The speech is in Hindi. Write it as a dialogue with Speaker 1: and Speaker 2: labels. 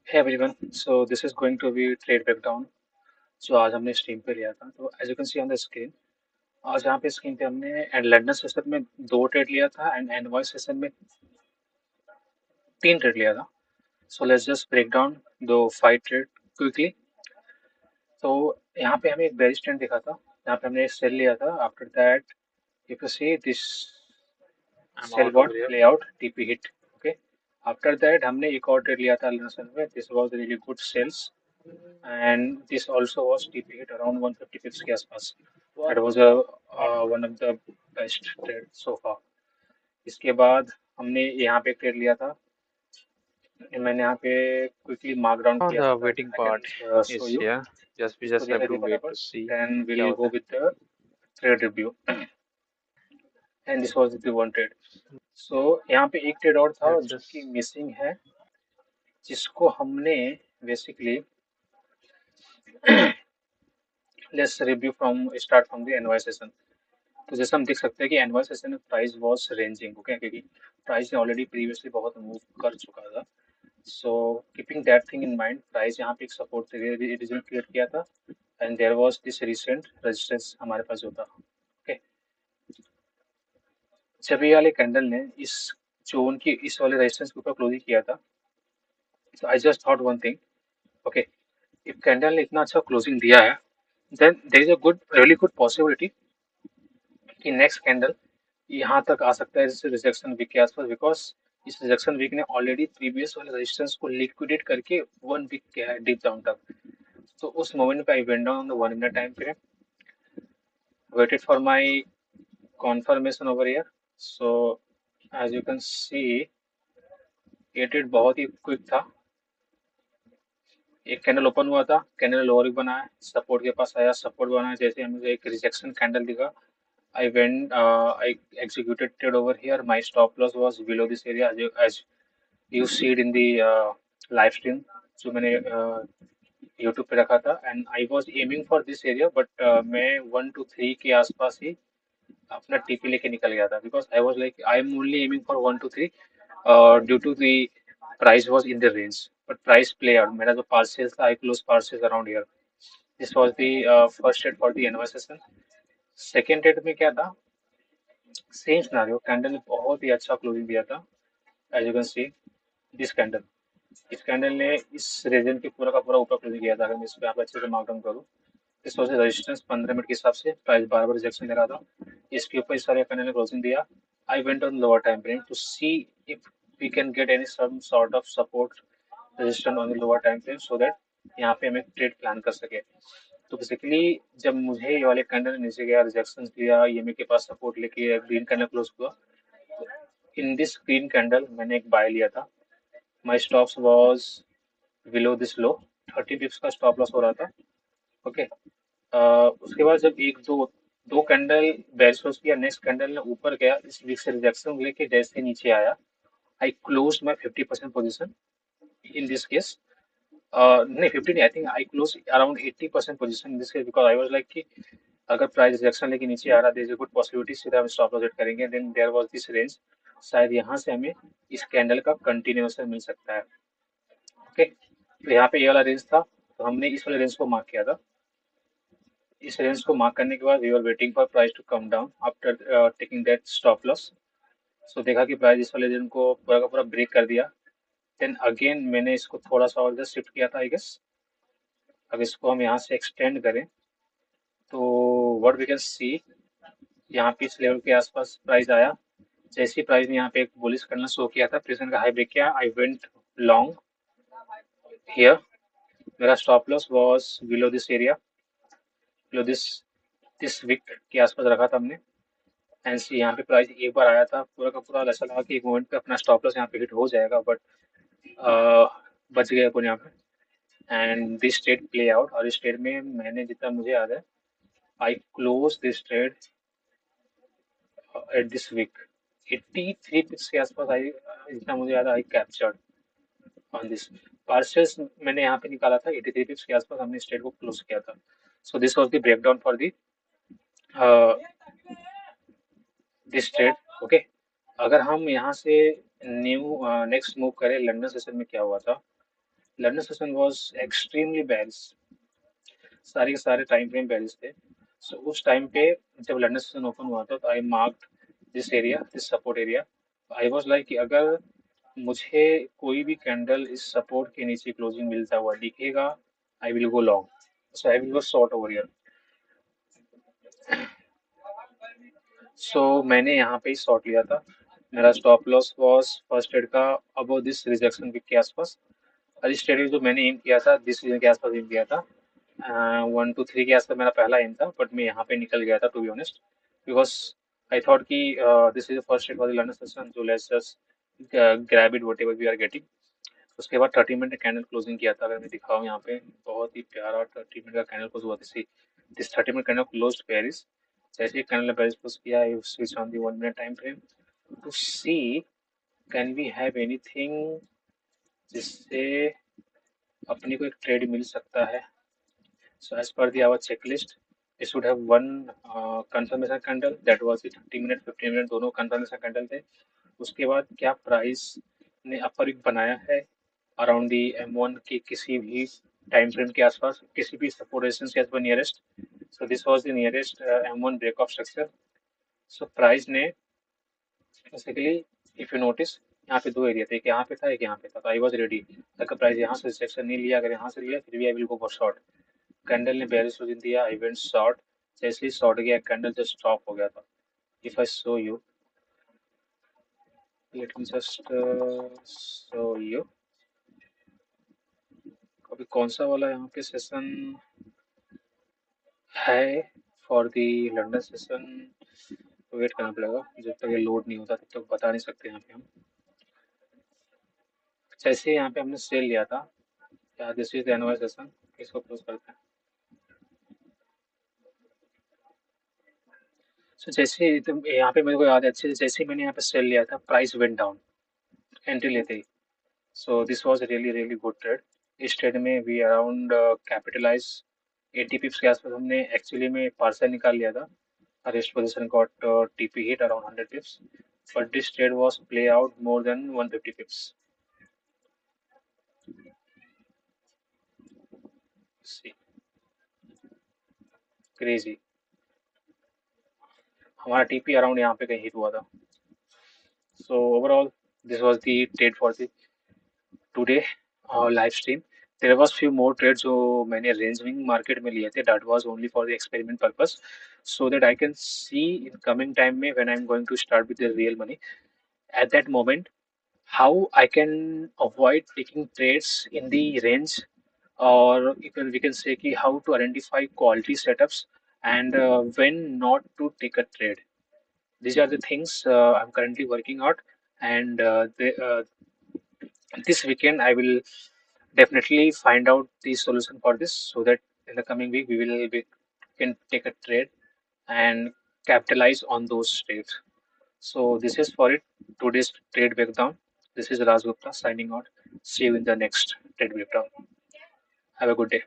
Speaker 1: Hey everyone, so this is going to be trade breakdown जो आज हमने स्ट्रीम पे लिया था। तो as you can see on the screen, आज यहाँ पे स्क्रीन पे हमने एंड लंदन सेशन में 2 ट्रेड लिया था एंड एनवॉय सेशन में 3 ट्रेड लिया था। So let's just break down दो 5 ट्रेड क्विकली। तो यहाँ पे हमें एक बेरिश ट्रेंड दिखा था, यहाँ पे हमने एक सेल लिया था। After that if you see this
Speaker 2: I'm
Speaker 1: sell
Speaker 2: out
Speaker 1: got
Speaker 2: over here.
Speaker 1: Play out TP hit. Okay, after that हमने एक और ट्रेड लिया था लंदन सेशन में। This was really good sells and this also was TP hit around 150 pips के आसपास. That was one of the best trade so far. इसके बाद हमने यहाँ पे ट्रेड लिया था। मैंने यहाँ पे क्विकली मार्क डाउन
Speaker 2: Oh,
Speaker 1: किया
Speaker 2: the
Speaker 1: था।
Speaker 2: waiting
Speaker 1: I can
Speaker 2: part
Speaker 1: show
Speaker 2: is
Speaker 1: you,
Speaker 2: here. Just we
Speaker 1: इसको
Speaker 2: just
Speaker 1: देख
Speaker 2: have to
Speaker 1: लेते
Speaker 2: wait to
Speaker 1: फटाफट,
Speaker 2: see
Speaker 1: देन
Speaker 2: क्या
Speaker 1: विल
Speaker 2: होता
Speaker 1: गो
Speaker 2: है.
Speaker 1: With the trade review. And this was the one trade. So यहाँ पे एक ट्रेड और था
Speaker 2: Let's
Speaker 1: जो कि
Speaker 2: just
Speaker 1: मिसिंग है, जिसको हमने basically let's review from start from the NY session. तो जैसे हम देख सकते हैं कि एनुअल सेशन में प्राइस वॉज रेंजिंग। ओके, क्योंकि प्राइस ने ऑलरेडी प्रीवियसली बहुत मूव कर चुका था। So keeping that thing in mind, price यहाँ पे एक सपोर्ट रीजन क्रिएट किया था and there was this recent resistance हमारे पास जो था। ओके, जब ये वाले कैंडल ने इस जोन की इस वाले रेजिस्टेंस के ऊपर क्लोजिंग किया था, तो I just thought one thing. Okay, if candle ने इतना अच्छा क्लोजिंग दिया है, then there is a good really good possibility कि नेक्स्ट कैंडल यहाँ तक आ सकता है इस रिजेक्शन वीक के आसपास। बिकॉज इस रिजेक्शन वीक ने ऑलरेडी प्रीवियस वाले रेजिस्टेंस को लिक्विडेट करके 1 वीक किया है डीप डाउन तक। तो उस मोमेंट पे I went down the 1 minute time frame, waited for my confirmation over here. So as you can see, ये ट्रेड बहुत ही क्विक था। एक कैंडल ओपन हुआ था, कैंडल लोअर बनाया, सपोर्ट के पास आया, सपोर्ट बनाया, जैसे मुझे एक रिजेक्शन कैंडल दिखा, I went, I executed trade over here. My stop loss was below this area, as you see it in the live stream जो मैंने YouTube पे रखा था। And I was aiming for this area, but मैं 1 to 3 के आसपास ही अपना टीपी लेके निकल गया था। Because I was like I am only aiming for 1 to 3 due to the price was in the range, but price play out मेरा जो पार्सियल था, I close partial around here. This was the first trade for the NY session. Second trade में क्या था, सेम सिनारियो, कैंडल ने बहुत ही अच्छा क्लोजिंग दिया था। As you can see this candle, इस कैंडल ने इस रीजन के पूरा का पूरा ऊपर क्लोजिंग किया था। अगर मैं इस पे यहाँ पे अच्छे से मार्क डाउन करूँ, इस वजह से रेजिस्टेंस 15 मिनट के हिसाब से प्राइस बार बार रिजेक्शन ले रहा था। इसके ऊपर इस सारे कैंडल ने क्लोजिंग दिया। I went on lower time frame to see if we can get any some sort of support resistance on the lower time frame, so that यहाँ पे हम एक ट्रेड प्लान कर सके। तो बेसिकली जब मुझे ये वाले कैंडल नीचे गया, रिजेक्शन दिया, ईएमए के पास सपोर्ट लेके ग्रीन कैंडल क्लोज हुआ, इन दिस ग्रीन कैंडल मैंने एक बाय लिया था। My stops was below this low, 30 pips का स्टॉप लॉस हो रहा था। ओके, उसके बाद जब एक दो दो कैंडल बेरिश क्लोज किया, नेक्स्ट कैंडल ने ऊपर गया, इस वीक से रिजेक्शन लेके जैसे नीचे आया, I close my 50% position in this case. नहीं 50 नहीं, I think I close around 80% position in this case, because I was like कि अगर प्राइस रिजेक्शन लेके नीचे आ रहा, there is a good possibility सीधा हम स्टॉप लॉस हिट करेंगे। Then there was this range, शायद यहाँ से हमें इस कैंडल का कंटिन्यूएशन मिल सकता है। ओके, तो यहाँ पे ये वाला रेंज था, तो हमने इस वाले रेंज को मार्क किया था। इस रेंज को मार्क करने के बाद we are waiting for price to come down after taking that stop loss. So देखा कि प्राइस इस वाले रेंज को पूरा का पूरा ब्रेक कर दिया। देन अगेन मैंने इसको थोड़ा सा और इधर शिफ्ट किया था आई गेस। अब इसको हम यहाँ से एक्सटेंड करें तो व्हाट वी कैन सी, यहाँ पे इस लेवल के आसपास प्राइस आया। जैसे ही प्राइस ने यहाँ पे एक बुलिश करना शो किया था, प्रेजेंट का हाई ब्रेक किया, आई वेंट लॉन्ग हियर। मेरा stop loss was below this area, below this wick के आसपास रखा था हमने। एंड यहाँ पे प्राइस एक बार आया था, पूरा का पूरा ऐसा लगा कि एक मोमेंट पे अपना स्टॉप लॉस यहाँ पे हिट हो जाएगा, बट बच गया अपन यहाँ पे। And this trade play out, और इस ट्रेड में मैंने जितना मुझे याद है, I close this trade at this week 83 pips के आसपास। आई जितना मुझे याद है I captured on this partials, मैंने यहाँ पे निकाला था 83 पिक्स के आसपास, हमने स्ट्रेट को क्लोज किया था। सो this was the breakdown for the this trade. Okay, अगर हम यहाँ से न्यू नेक्स्ट मूव करें, लंदन सेशन में क्या हुआ था, London session was extremely bearish, सारे के सारे टाइम फ्रेम बेरिश थे। सो उस टाइम पे जब लंदन सेशन ओपन हुआ था तो I marked this area, this support area. I was like कि अगर मुझे कोई भी कैंडल इस सपोर्ट के नीचे क्लोजिंग मिलता हुआ दिखेगा, I will go long, so I will go short over here. So मैंने यहाँ पे ही शॉर्ट लिया था। मेरा stop loss was first trade का अबव दिस रिजेक्शन विक के आसपास। और इस ट्रेड जो मैंने एम किया था दिस रीजन के आसपास एम किया था, 1 to 3 के आसपास मेरा पहला एम था, बट मैं यहाँ पे निकल गया था to be honest, because I thought कि this is the first trade for the learner session, जो let's just grab it whatever we are getting. उसके बाद 30 मिनट कैंडल क्लोजिंग किया था, अगर मैं दिखाऊँ यहाँ पे बहुत ही प्यारा 30 मिनट का कैंडल क्लोज हुआ था। This 30 minute candle closed bearish. जैसे ही कैंडल ने पेरिस क्लोज किया, I switch on the 1 minute time frame to see can we have anything जिससे अपने को एक ट्रेड मिल सकता है। So as per the our checklist, it should have one confirmation candle that was the 30 minute 15 minute दोनों confirmation candle थे। उसके बाद क्या प्राइस ने अपर विक बनाया है अराउंड दी M1 के किसी भी टाइम फ्रेम के आसपास, किसी भी सपोर्ट रेजिस्टेंस के आसपास nearest. So this was the nearest M1 break of structure. So price ने बेसिकली, इफ यू नोटिस, यहाँ पे दो एरिया थे, एक यहाँ पे था एक यहाँ पे था, तो आई वाज रेडी। अगर प्राइस यहाँ से रिजेक्शन नहीं लिया, अगर यहाँ से लिया, फिर भी I will go for short. Candle ने बेयरिश ओरिजिन दिया, आई वेंट शॉर्ट। जैसे ही शॉर्ट गया कैंडल जस्ट स्टॉप हो गया था। If I show you, let me just show you अभी कौन सा वाला यहाँ पे सेशन है for the London session. Wait करना पड़ेगा, जब तक ये लोड नहीं होता तब तक बता नहीं सकते यहाँ पे हम। जैसे यहाँ पे हमने सेल लिया था, या this is the annual session, इसको क्लोज करते हैं। सो जैसे यहाँ पे मेरे को याद है अच्छे से, जैसे मैंने यहाँ पे सेल लिया था प्राइस वेंट डाउन एंट्री लेते ही। So this was really really good trade. इस ट्रेड में वी अराउंड कैपिटलाइज 80 पिप्स के आसपास हमने एक्चुअली में पार्सल निकाल लिया था। Rest position got TP hit around 100 pips, but this trade was play out more than 150 pips. See crazy, हमारा टीपी अराउंड यहाँ पे कहीं हिट हुआ था। So overall this was the trade for the today live stream. There was few more trades जो मैंने रेंजिंग मार्केट में लिए थे, that was only for the experiment purpose, so that I can see in coming time में when I am going to start with the real money at that moment how I can avoid taking trades in the range, or even we can say ki how to identify quality setups and when not to take a trade. These are the things I'm currently working out, and this weekend I will definitely find out the solution for this, so that in the coming week we can take a trade and capitalize on those trades. So this is for it, today's trade breakdown. This is Raj Gupta signing out. See you in the next trade breakdown. Have a good day.